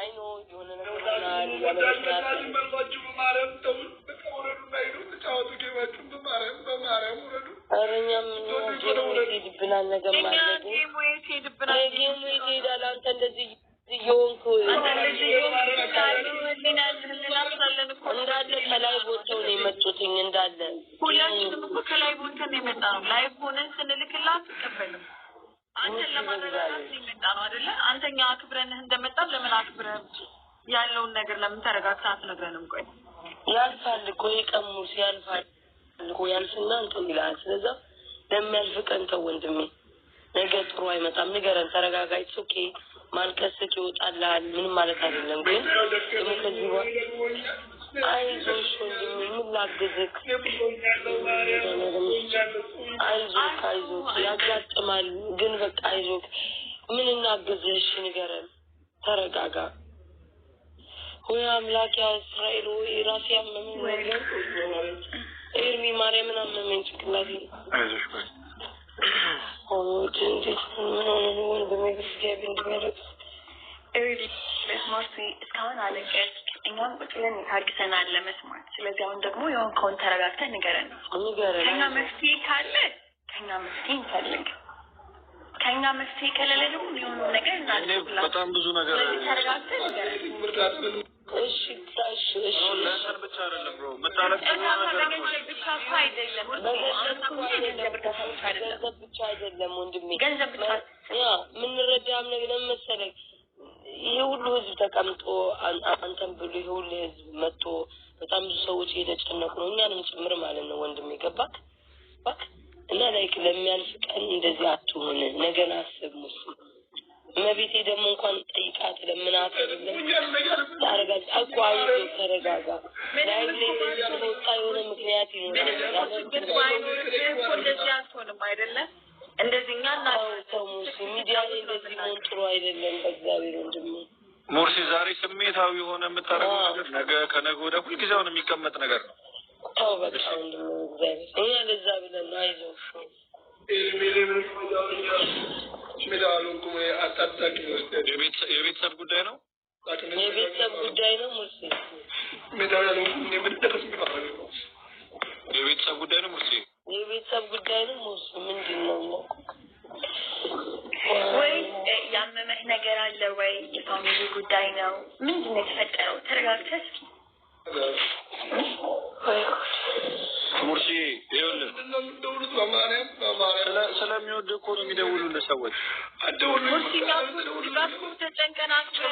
አይኖ የሆነ ነገር ይሆናል ያለምክንያት አረኛም ይሄድብናል ነገር ማለት ነው ጌሙ ይሄዳል አንተ እንደዚህ ይሆንኩ እንዳለ ከላይ ቦታው ነው የመጡትኝ እንዳለ ሁላችንም እኮ ከላይ ቦታው ነው የመጣነው ላይቭ ሆነን ስንልክላት ተቀበሉ አንተ ለማረጋጋት ይመጣው አይደለ አንተኛ አክብረንህ እንደመጣ ለምን አክብረህ ያለውን ነገር ለምን ተረጋግተህ አትነግረንም ቆይ ያልፋል እኮ ይቀሙ ሲያልፋል እኮ ያልፍና እንትን ይላል ስለዚህ ለሚያልፍ ቀን ተው ወንድሜ ነገ ጥሩ አይመጣም ንገረን ተረጋጋይ ኦኬ ማልቀስ ይወጣልሃል ምንም ማለት አይደለም ግን ከዚህ አይዞሽ ወንድሜ ምን ላግዝክ አይዞክ ያጋጥማል ግን በቃ አይዞክ ምን እናግዝሽ ንገረን ተረጋጋ ሆይ አምላክ ያ እስራኤል ሆይ ራሴ ያመመኝ ነገር ኤርሚ ማርያምን አመመኝ ጭንቅላቴ አይዞሽ ቆይ እንዴት ምን ሆነ በመግቢያ እንደሚያደርግ ኤርሚ መስማት እስካሁን አለቀስ እኛም ቁጥልን ታግሰናል ለመስማት ስለዚህ አሁን ደግሞ የሆንከውን ተረጋግተህ ንገረን ከኛ መፍትሄ ካለ ከኛ መፍትሄ እንፈልግ ከኛ መፍትሄ ከሌለ ደግሞ የሆነ ነገር እናደርጋለን በጣም ብዙ ነገር ተረጋግተህ ንገረን እሺ ለሰር ብቻ አይደለም ብሮ መጣለቀው ነገር ብቻ አይደለም ገንዘብ ብቻ አይደለም ወንድሜ ገንዘብ ብቻ ያ ምን ረዳም ነገር ለምሳሌ ይሄ ሁሉ ህዝብ ተቀምጦ አንተም ብሎ ይሄ ሁሉ ህዝብ መጥቶ በጣም ብዙ ሰዎች እየተጨነቁ ነው እኛንም ጭምር ማለት ነው ወንድሜ ገባክ ባክ እና ላይክ ለሚያልፍ ቀን እንደዚህ አትሆን ነገን አስብ ሙስ መቤቴ ደግሞ እንኳን ጠይቃት ለምናት አይደለም ታረጋጋ አቋይ ተረጋጋ ላይ ለወጣ የሆነ ምክንያት ይኖራል ግን ባይኖር እንደዚህ አትሆንም አይደለም እንደዚህኛ እናንተው ሚዲያ ላይ እንደዚህ ሞንጥሮ አይደለም በእግዚአብሔር ወንድሜ ሞርሲ ዛሬ ስሜታዊ ሆነ የምታረገው ነገር ነገ ከነገ ወዲያ ሁሉ ጊዜው ነው የሚቀመጥ ነገር ነው ታው በቃ ወንድሜ እግዚአብሔር እኛ ለዛ ብለን አይዞሽ ሚዳሉንኩ አጣጣቂ የቤተሰብ ጉዳይ ነው የቤተሰብ ጉዳይ ነው ሙርሲ ሚዳሉንኩ የምትደርስ ነው የቤተሰብ ጉዳይ ነው ሙርሲ የቤተሰብ ጉዳይ ነው ሙርሲ ምንድነው ወይ ያመመህ ነገር አለ ወይ የፋሚሊ ጉዳይ ነው ምንድነው የተፈጠረው ተረጋግተህ እስኪ ሙርሲ ይኸውልህ ስለሚወድ እኮ ነው የሚደውሉልህ ሰዎች ሙርሲኛው ሁላችሁ ተጨንቀናችሁ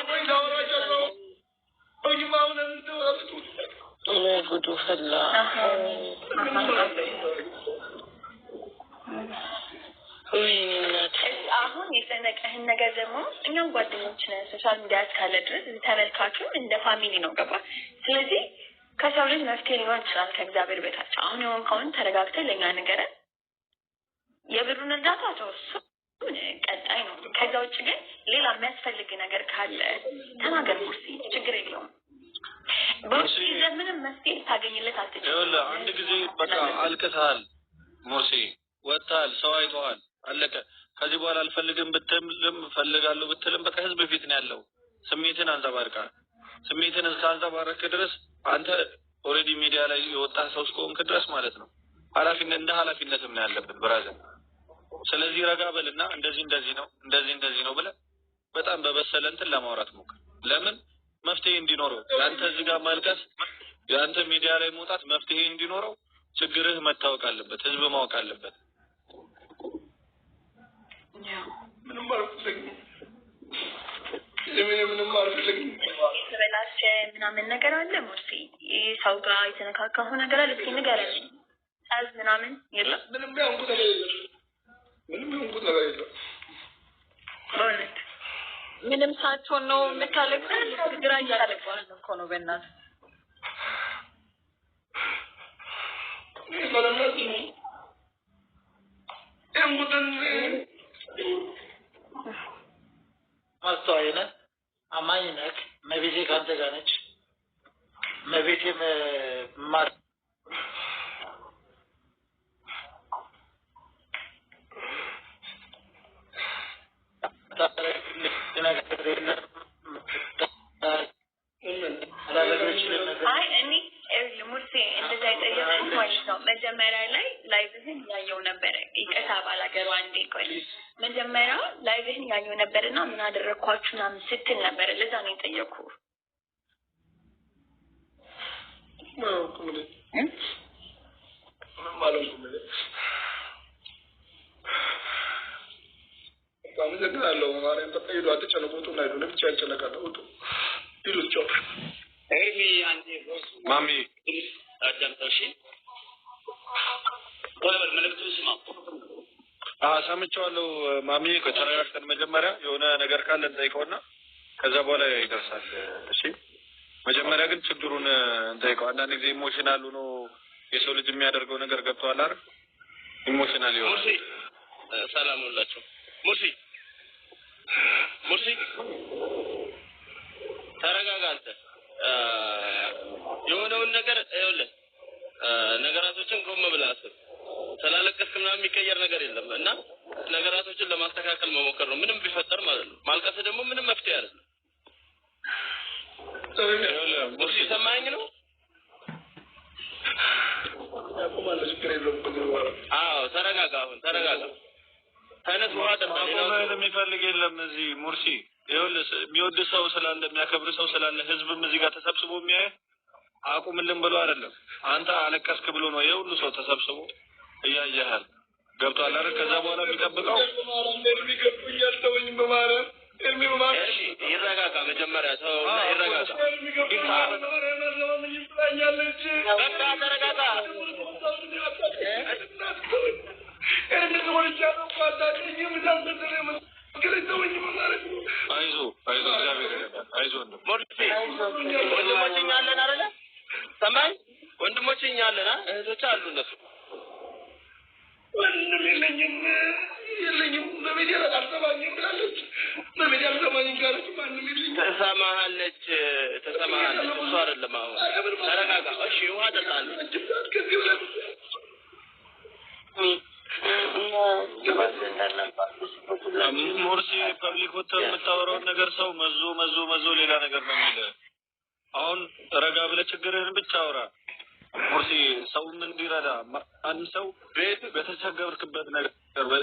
ጉዱ ፈላ አሁን የሰነቀህን ነገር ደግሞ እኛም ጓደኞች ነን ሶሻል ሚዲያ እስካለ ድረስ ተመልካቹም እንደ ፋሚሊ ነው ገባ ስለዚህ ከሰው ልጅ መፍትሄ ሊሆን ይችላል ከእግዚአብሔር በታች አሁን የሆንከውን ተረጋግተህ ለኛ ንገረን የብሩን እርዳታ ተወሱ ቀጣይ ነው ከዛ ውጭ ግን ሌላ የሚያስፈልግ ነገር ካለ ተናገር ሙርሲ ችግር የለውም ሙርሲ ምንም መፍትሄ ታገኝለት አትችልም ይኸውልህ አንድ ጊዜ በቃ አልቅተሃል ሙርሲ ወጣል ሰው አይተዋል አለቀ ከዚህ በኋላ አልፈልግም ብትልም ፈልጋለሁ ብትልም በቃ ህዝብ ፊት ነው ያለው ስሜትን አንጸባርቃል ስሜትን እስካንጸባረክ ድረስ አንተ ኦሬዲ ሚዲያ ላይ የወጣ ሰው እስከሆንክ ድረስ ማለት ነው ኃላፊነት እንደ ኃላፊነትም ነው ያለበት ብራዘር ስለዚህ ረጋበልና እንደዚህ ነው ብለ በጣም በበሰለ እንትን ለማውራት ሞክር ለምን መፍትሄ እንዲኖረው ያንተ እዚህ ጋር ማልቀስ ያንተ ሚዲያ ላይ መውጣት መፍትሄ እንዲኖረው ችግርህ መታወቅ አለበት ህዝብ ማወቅ አለበት ምንም አልፈልግም ተበላሸ ምናምን ነገር አለ ሙርሲ ሰው ጋር የተነካካሁ ነገር አለ እስኪ ንገረኝ ታዝ ምናምን የለም ምንም ያንኩት ነገር የለም በእውነት ምንም ሳትሆን ነው የምታለቅሰው ግራ እያለቀስኩ እኮ ነው በእናትህ ማስተዋይነ አማኝነት መቤቴ ካንተ ጋር ነች መቤቴም ማር መጀመሪያ ላይ ላይቭህን ያየው ነበር ይቀሳ ባላገሩ አንዴ ቆይ መጀመሪያ ላይቭህን ያየው ነበርና ምን አደረኳችሁ ምናምን ስትል ነበር ለዛ ነው የጠየኩ ማለት ነው ካም ዘግናለሁ ማርያም ተቀይዶ አትጨነቁት እና ይሉ ብቻ ያጨነቃለሁ ይሉት ኤርሚ አንዴ ማሚ አዳምጠሽ ወለበር መልእክቱ ስማ ሰምቻለሁ ማሚ ከተረጋግተን መጀመሪያ የሆነ ነገር ካለ እንጠይቀውና ከዛ በኋላ ይደርሳል እሺ መጀመሪያ ግን ችግሩን እንጠይቀው አንዳንድ ጊዜ ኢሞሽናል ሆኖ የሰው ልጅ የሚያደርገው ነገር ገብቷል አይደል ኢሞሽናል ይሆናል ሰላም ሁላችሁ ሙርሲ ተረጋጋ አንተ የሆነውን ነገር ይኸውልህ ነገራቶችን ቆም ብለህ አስብ ስላለቀስክ ምናምን የሚቀየር ነገር የለም እና ነገራቶችን ለማስተካከል መሞከር ነው ምንም ቢፈጠር ማለት ነው ማልቀስ ደግሞ ምንም መፍትሄ አይደለም ሙርሲ ሰማኸኝ ነው ያቆማለሽ ከሌለው ተረጋጋ አሁን ተረጋጋ ታነት ውሃ ተጣጣለው የሚፈልግ የለም እዚህ ሙርሲ ይኸውልህ የሚወድ ሰው ስላለ የሚያከብር ሰው ስላለ ህዝብም እዚህ ጋር ተሰብስቦ የሚያይ አቁምልን ብሎ አይደለም አንተ አለቀስክ ብሎ ነው የሁሉ ሰው ተሰብስቦ እያየሃል ገብቷል አይደል ከዛ በኋላ የሚጠብቀው ይረጋጋ መጀመሪያ ሰው ይረጋጋ በቃ ተረጋጋ አይዞህ እግዚአብሔር ይረዳል አይዞህ ወንድሞች እኛ አለን አይደለ ሰማኝ ወንድሞች እኛ አለን እህቶች አሉ እነሱ ወንድም የለኝም በቤት አልሰማኝም ብላለች በቤት አልሰማኝም ካለች ማንም የለኝም ተሰማሃለች እሱ አይደለም አሁን ተረጋጋ እሺ ውሃ ጠጣለች ሙርሲ ፐብሊክ ወጥተህ የምታወራውን ነገር ሰው መዞ ሌላ ነገር ነው የሚልህ አሁን ረጋ ብለህ ችግርህን ብቻ አውራ ሙርሲ ሰውም እንዲረዳ አንድ ሰው በተቸገርክበት ነገር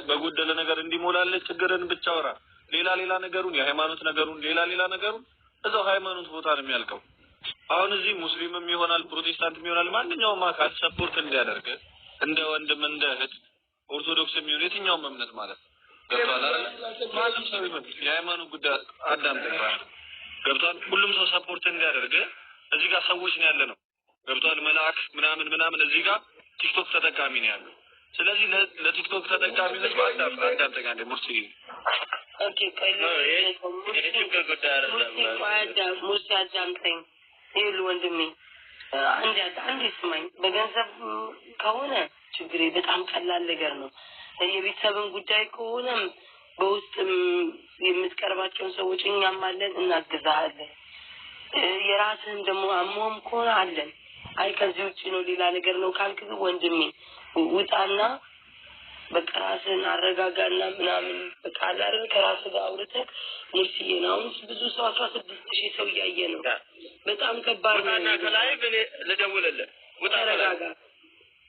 በጎደለ ነገር እንዲሞላልህ ችግርህን ብቻ አውራ ሌላ ነገሩን የሃይማኖት ነገሩን ሌላ ነገሩን እዛው ሃይማኖት ቦታ ነው የሚያልቀው አሁን እዚህ ሙስሊምም ይሆናል ፕሮቴስታንትም ይሆናል ማንኛውም አካል ሰፖርት እንዲያደርግ እንደ ወንድም እንደ እህት ኦርቶዶክስም ይሁን የትኛውም እምነት ማለት ገብቷል አይደል ማንም ሰው ይሁን የሃይማኖት ጉዳይ አዳምጠኝ ገብቷል ሁሉም ሰው ሰፖርት እንዲያደርግ እዚህ ጋር ሰዎች ነው ያለ ነው ገብቷል መልአክ ምናምን እዚህ ጋር ቲክቶክ ተጠቃሚ ነው ያለው ስለዚህ ለቲክቶክ ተጠቃሚ ነች አዳምጠኝ አንዴ ሙርሲ ኦኬ የችግር ጉዳይ አይደለም ሙርሲ አዳምጠኝ ይሉ ወንድሜ አንድ ስማኝ በገንዘብ ከሆነ ችግሬ በጣም ቀላል ነገር ነው የቤተሰብን ጉዳይ ከሆነም በውስጥም የምትቀርባቸውን ሰዎች እኛም አለን እናግዛለን የራስህን ደግሞ አሞም ከሆነ አለን አይ ከዚህ ውጪ ነው ሌላ ነገር ነው ካልክ ወንድሜ ውጣና በቃ ራስህን አረጋጋና ምናምን በቃ አላርን ከራስህ ጋር አውርተህ ሙርሲዬን አሁን ብዙ ሰው 16000 ሰው እያየ ነው በጣም ከባድ ነው እና ከላይ ግን ልደውልልህ ውጣ ተረጋጋ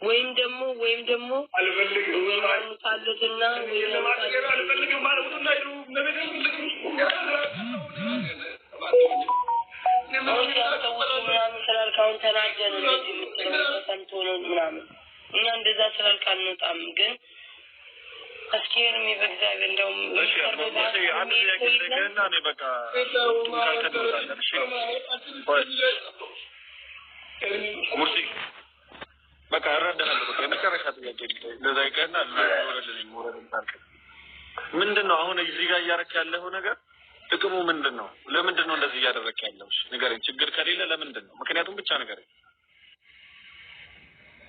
ወይም ደግሞ አልፈልግም ታለትና አልፈልግም ማለት ነው እንዳይሉ ስላልካውን ተናደን እንደዚህ የምትለው ሰምቶ ነው ምናምን እኛ እንደዛ ስላልካልነጣም ግን አስኪር በእግዚአብሔር እንደውም ሙርሲ በቃ እረዳለሁ በቃ የመጨረሻ ጥያቄ ለዛ ይቀርና ምንድነው አሁን እዚህ ጋር እያደረክ ያለው ነገር ጥቅሙ ምንድነው ለምንድነው እንደዚህ እያደረክ ያለው ንገረኝ ችግር ከሌለ ለምንድነው ምክንያቱም ብቻ ንገረኝ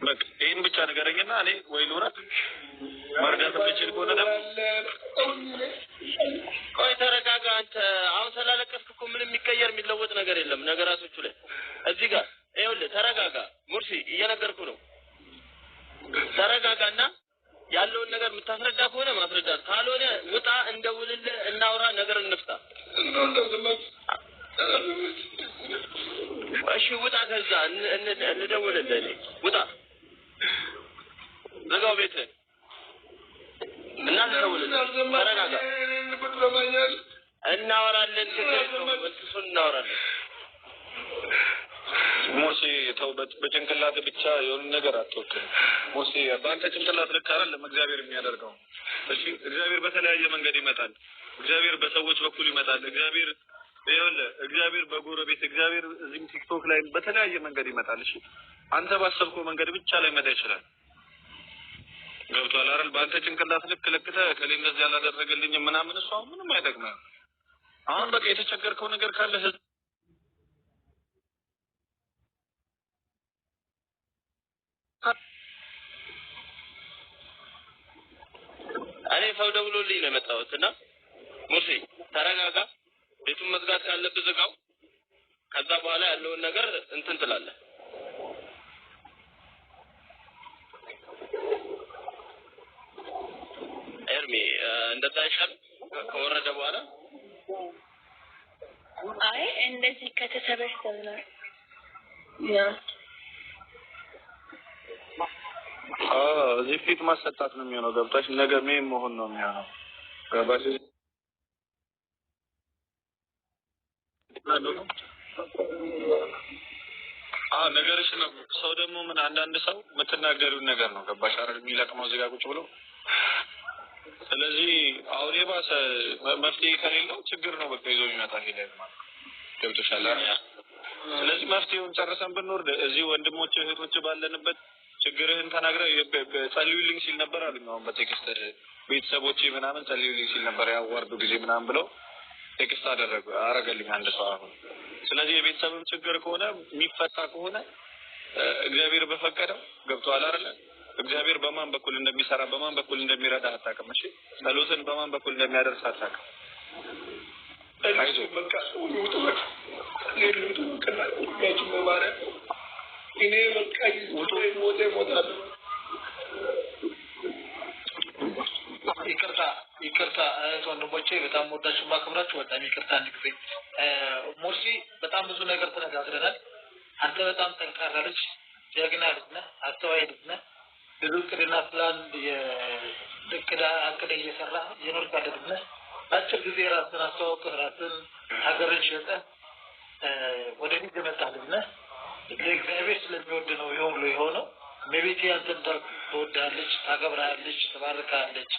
በቃ ይሄን ብቻ ንገረኝና እኔ ወይ ልውረድ መርዳት ብችል ከሆነ ደግሞ ቆይ ተረጋጋ አንተ አሁን ስላለቀስክ እኮ ምንም የሚቀየር የሚለወጥ ነገር የለም ነገራቶቹ ላይ እዚህ ጋር ይኸውልህ ተረጋጋ ሙርሲ እየነገርኩ ነው ተረጋጋና ያለውን ነገር የምታስረዳ ከሆነ ማስረዳት ካልሆነ ውጣ እንደውልልህ እናውራ ነገር እንፍታ እሺ ውጣ ከዛ እንደውልልህ ውጣ እሱን እናወራለን። ሙሴ ተውበት በጭንቅላት ብቻ የሆነ ነገር አትወክል። ሙሴ በአንተ ጭንቅላት ልክ አይደለም እግዚአብሔር የሚያደርገው። እሺ እግዚአብሔር በተለያየ መንገድ ይመጣል። እግዚአብሔር በሰዎች በኩል ይመጣል። እግዚአብሔር በጎረቤት እግዚአብሔር እዚህም ቲክቶክ ላይ በተለያየ መንገድ ይመጣል። እሺ አንተ ባሰብከው መንገድ ብቻ ላይ መጣ ይችላል። ገብቶሃል አይደል? በአንተ ጭንቅላት ልክ ለክተህ ከሌ እንደዚህ ያላደረገልኝ ምናምን እሱ አሁን ምንም አይጠቅምም። አሁን በቃ የተቸገርከው ነገር ካለ እኔ ሰው ደውሎልኝ ነው የመጣሁት እና ሙሴ ተረጋጋ፣ ቤቱን መዝጋት ካለብህ ዝጋው። ከዛ በኋላ ያለውን ነገር እንትን ትላለህ። ኤርሚ እንደዛ ይሻል ከወረደ በኋላ አይ እንደዚህ ከተሰበሰብን እዚህ ፊት ማሰጣት ነው የሚሆነው። ገብታሽ ነገ ምን መሆን ነው የሚሆነው? ገባሽ? ነገርሽ ነው። ሰው ደግሞ ምን አንዳንድ ሰው የምትናገሪውን ነገር ነው ገባሽ አይደል የሚለቅመው እዚህ ጋር ቁጭ ብሎ። ስለዚህ አሁን የባሰ መፍትሄ ከሌለው ችግር ነው በቃ ይዞ የሚመጣ ሄደን ማለት ገብቶሻል አይደል? ስለዚህ መፍትሄውን ጨርሰን ብንወርድ እዚህ ወንድሞች እህቶች ባለንበት ችግርህን ተናግረህ ጸልዩልኝ ሲል ነበር አሉኝ። አሁን በቴክስት ቤተሰቦቼ ምናምን ጸልዩልኝ ሲል ነበር ያዋርዱ ጊዜ ምናምን ብለው ቴክስት አረገልኝ አንድ ሰው አሁን። ስለዚህ የቤተሰብም ችግር ከሆነ የሚፈታ ከሆነ እግዚአብሔር በፈቀደው ገብቶሃል አይደል? እግዚአብሔር በማን በኩል እንደሚሰራ በማን በኩል እንደሚረዳ አታውቅም። እሺ ጸሎትን በማን በኩል እንደሚያደርስ አታውቅም። አይዞህ በቃ ወጡ በቃ ለሉቱ ከናችሁ መባረክ እኔ በቃ ሞታ ይቅርታ ወንድሞቼ በጣም ወዳችሁ ማክብራችሁ በጣም ይቅርታ። አንድ ጊዜ ሙርሲ በጣም ብዙ ነገር ተነጋግረናል። አንተ በጣም ጠንካራ ልጅ ጀግና ልጅ ነህ፣ አስተዋይ ልጅ ነህ። ብዙ ቅድና ፕላን አቅደ እየሰራ የኖርክ ልጅ ነህ። አጭር ጊዜ ራስን አስተዋውቀህ ራስን ሀገርን ሸጠህ ወደፊት የመጣህ ልጅ ነህ። እግዚአብሔር ስለሚወድ ነው ይሁን ብሎ የሆነው። እመቤቴ አንተን ትወድሃለች፣ ታከብርሃለች፣ ትባርክሃለች።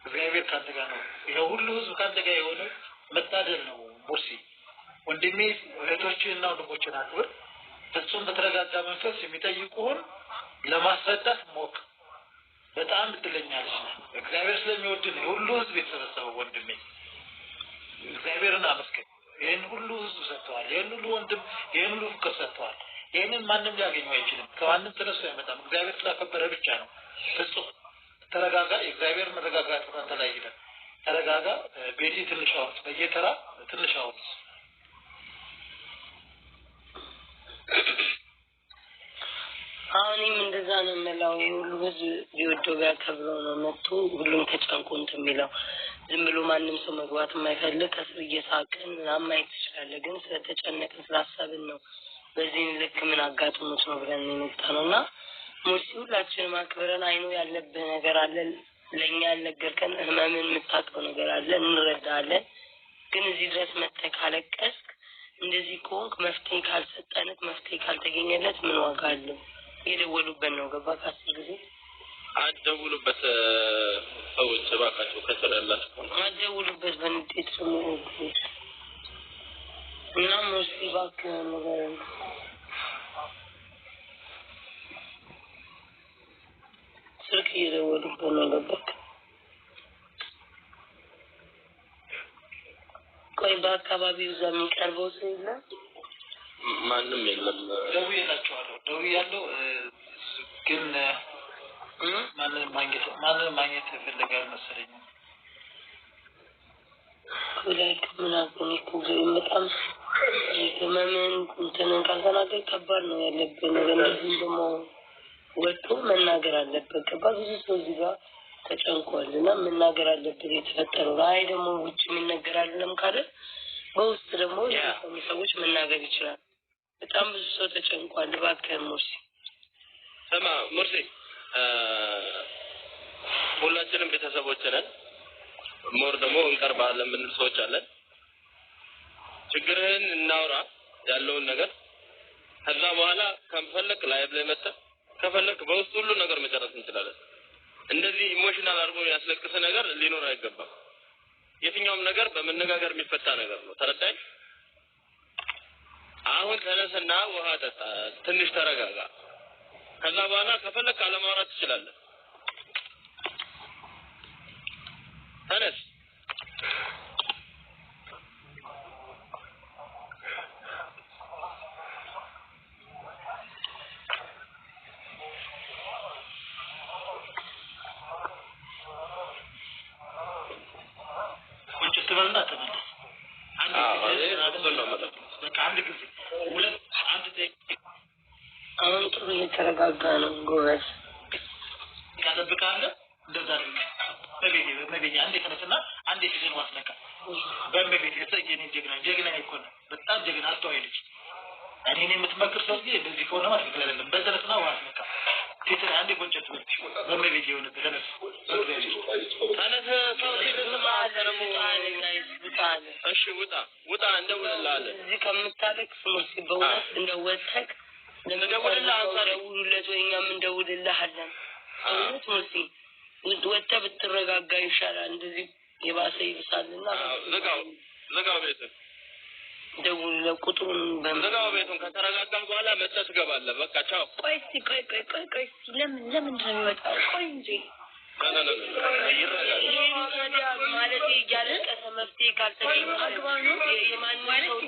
እግዚአብሔር ካንተ ጋር ነው። ይሄ ሁሉ ህዝብ ካንተ ጋር የሆነው መታደል ነው። ሙርሲ ወንድሜ እህቶችህና ወንድሞችህን አክብር። ፍጹም በተረጋጋ መንፈስ የሚጠይቁህን ለማስረዳት ሞክር። በጣም እድለኛ ልጅ ነህ። እግዚአብሔር ስለሚወድ ነው ሁሉ ህዝብ የተሰበሰበው። ወንድሜ እግዚአብሔርን አመስግን። ይህን ሁሉ ህዝብ ሰጥተዋል። ይህን ሁሉ ወንድም፣ ይህን ሁሉ ፍቅር ሰጥተዋል። ይህንን ማንም ሊያገኘው አይችልም። ከማንም ተነስቶ አይመጣም። እግዚአብሔር ስላከበረ ብቻ ነው። ፍጹም ተረጋጋ። የእግዚአብሔር መረጋጋት አንተ ላይ ይላል። ተረጋጋ። ቤቲ ትንሽ አውርት፣ በየተራ ትንሽ አውርት። አሁንም እንደዛ ነው የምለው። የሁሉ ህዝብ ቢወደው ቢያከብረው ነው መጥቶ ሁሉም ተጨንቆ እንትን የሚለው። ዝም ብሎ ማንም ሰው መግባት የማይፈልግ ከስር እየሳቅን ምናምን ማየት ትችላለህ። ግን ስለተጨነቅን ስላሰብን ነው በዚህ ልክ ምን አጋጥሞት ነው ብለን የመጣ ነው። እና ሙርሲ ሁላችንም አክብረን አይኑ ያለብህ ነገር አለ፣ ለእኛ ያልነገርከን ህመምን የምታውቀው ነገር አለ፣ እንረዳለን። ግን እዚህ ድረስ መጥተህ ካለቀስክ እንደዚህ ከሆንክ መፍትሄ ካልሰጠንክ መፍትሄ ካልተገኘለት ምን ዋጋ አለው? የደወሉበት ነው ገባ ከአስር ጊዜ አትደውሉበት ሰዎች እባካችሁ ከስር ያላችሁ አትደውሉበት በንዴት ስሙ እና ሙርሲ እባክህ ነገር ስልክ እየደወሉበት ነው ገባክ? ቆይ በአካባቢው እዛ የሚቀርበው ሰው የለም? ማንም የለም። ደውያለሁ ግን ማንን ማግኘት ይፈልጋል መሰለኝ። ላይክ ምን አልኩኝ እኮ በጣም ህመምን እንትንን ካልተናገር ከባድ ነው ያለብን ነገር። እንደዚህ ደግሞ ወጥቶ መናገር አለበት ገባ? ብዙ ሰው እዚህ ጋር ተጨንቋል እና መናገር አለበት የተፈጠረው። አይ ደግሞ ውጭ የሚነገር አይደለም ካለ በውስጥ ደግሞ የሰሙ ሰዎች መናገር ይችላል። በጣም ብዙ ሰው ተጨንቋል። እባክህ ሙርሲ ስማ ሙርሲ፣ ሁላችንም ቤተሰቦች ነን። ሞር ደግሞ እንቀርባለን የምንል ሰዎች አለን። ችግርህን እናውራ ያለውን ነገር ከዛ በኋላ ከፈለክ ላይቭ ላይ መጣ ከፈለክ በውስጥ ሁሉ ነገር መጨረስ እንችላለን እንደዚህ ኢሞሽናል አድርጎ ያስለቅስ ነገር ሊኖር አይገባም የትኛውም ነገር በመነጋገር የሚፈታ ነገር ነው ተረዳኝ አሁን ተነስና ውሃ ጠጣ ትንሽ ተረጋጋ ከዛ በኋላ ከፈለክ አለማውራት ትችላለህ ተነስ ተበልና ተመለስ አንድ ጊዜ ሁለት አንድ ደቂቃ አሁን ጥሩ እየተረጋጋ ነው ጎበዝ ያጠብቃለህ እንደዛ ነው በመቤት አንዴ ከነሰና አንዴ ፊትን ዋስነካ በመቤት የሰየኔ ጀግና ይኮን በጣም ጀግና አስተዋይልሽ እኔ የምትመክር ሰው እንደዚህ ከሆነ ማለት ነው አይደለም በተነስና ዋስነካ ፊትን አንዴ ቆንጨት በመቤት የሆነ ተነስ ተነስ እሺ ውጣ እንደውልልሃለን እዚህ ከምታለቅስ በእውነት እንደወተክ እንደውልልህ አንሳደውለት ወይ እኛም እንደውልልሃለን እውነት ሙሲ ወጥተህ ብትረጋጋ ይሻላል እንደዚህ የባሰ ይብሳልና ዘጋው ቤቱን ደውል ለቁጥሩን ዘጋው ቤቱን ከተረጋጋ በኋላ መጥተህ ትገባለህ በቃ ቻው ቆይ ለምን ነው የሚወጣው ቆይ እንጂ ማለት እያለቀሰ መፍትሄ ካልተገኘ የማንም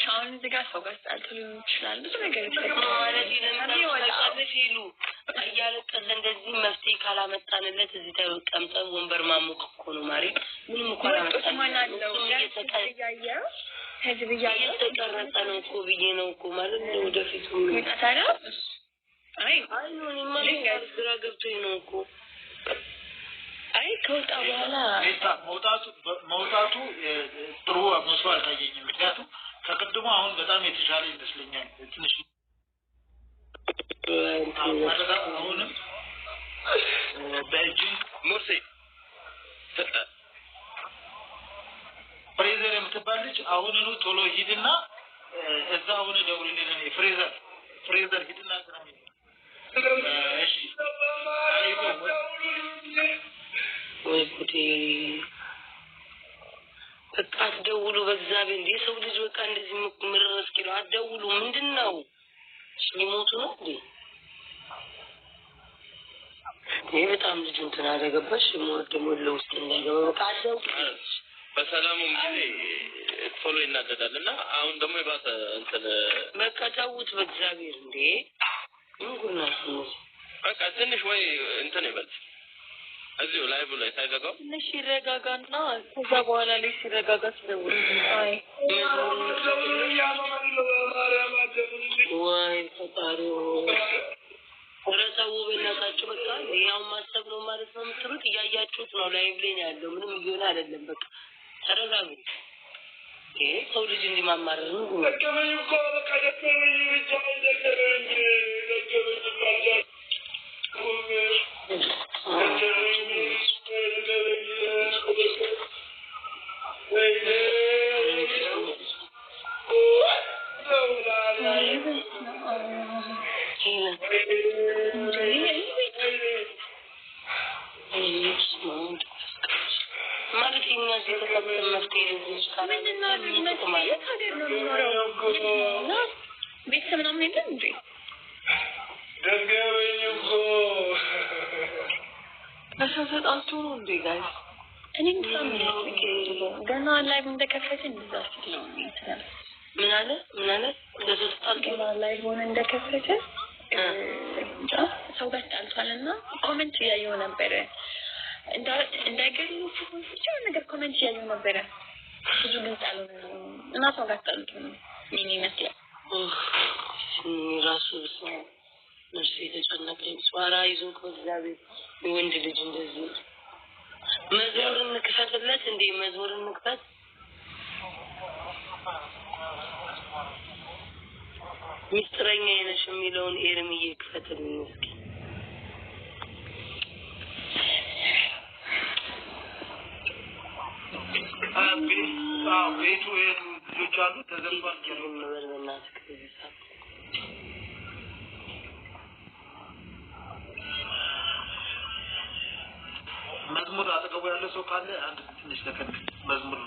ሻውን እዚህ ጋር ሰው ጋር ጣልቶ ሊሆን ይችላል ብዙ ነገር ሲሉ እያለቀሰ እንደዚህ መፍትሄ ካላመጣንለት እዚህ ተቀምጠን ወንበር ማሞቅ እኮ ነው ማሪ ምንም እኮ አላመጣንም እየተቀረጸ ነው እኮ ብዬ ነው እኮ ማለት ነው ወደፊቱ ይመጣታል አይ ግራ ገብቶኝ ነው እኮ አይ ከወጣ በኋላ መውጣቱ ጥሩ መስሎ አልታየኝም ምክንያቱም ከቅድሞ አሁን በጣም የተሻለ ይመስለኛል ትንሽ አሁንም በእጅ ሙርሲ ፍሬዘር የምትባል ልጅ አሁንኑ ቶሎ ሂድና እዛ አሁን ደውልልኝ ፍሬዘር ሂድና አገናኝ እሺ ወይ ጉዴ በቃ አትደውሉ በእግዚአብሔር እንዴ ሰው ልጅ በቃ እንደዚህ ምርር እስኪሉ አትደውሉ ምንድነው ሲሞቱ ነው እንዴ ይሄ በጣም ልጅ እንትን አደረገባሽ ደግሞ ለውስጥ እንዳይገባ በቃ አትደውሉ በሰላሙም ጊዜ ቶሎ ይናደዳልና አሁን ደግሞ የባሰ እንትን በቃ ተውት በእግዚአብሔር እንዴ ምን ጉድ ነው በቃ ትንሽ ወይ እንትን ይበል እዚሁ ላይቭ ላይ ሳይዘጋው ትንሽ ይረጋጋና ከዛ በኋላ ላይ ሲረጋጋ ሲደውል አይ ወይ ፈጣሪ ረሳው በእናታችሁ በቃ ያው ማሰብ ነው ማለት ነው የምትሉት እያያችሁት ነው ላይቭ ላይ ያለው ምንም እየሆነ አይደለም በቃ ተረጋጉ ሰው ልጅ እንዲማማረር ነው ለከመኝ እኮ በቃ ለከመኝ ብቻ ለከመኝ ማለት እነዚህ ተከታተል መፍትሄ ልጅ ካላመጣ ማለት ሀገር ነው የሚኖረው ቤተሰብ ምናምን የለም እንዴ ደገበኝ እኮ ተሰጣጡ ነው እንዴ ጋይስ እኔም ገና ላይቭ እንደከፈተ እንደዛ ነው ምን አለ ተሰጣጡ ላይቭ ሆነ እንደከፈተ ሰው ጋር ጣልቷልና ኮሜንት ያየው ነበር እንዳይገርም ብቻ ነገር ኮሜንት ያየው ነበር ብዙ ግን ጣልቷል እና ሰው ጋር ጣልቷል ምን ይመስላል ራሱ ሰው ነርሴ ተጨነቀኝ ሷራ ይዞ ከእግዚአብሔር የወንድ ልጅ እንደዚህ መዝሙርን እንክፈትለት እንዴ መዝሙርን እንክፈት ሚስጥረኛ ነሽ የሚለውን ኤርሚዬ ክፈትልኝ እስኪ ቤቱ ልጆች አሉ ተዘግቷል መዝሙር አጠገቡ ያለ ሰው ካለ አንድ ትንሽ ለከን መዝሙር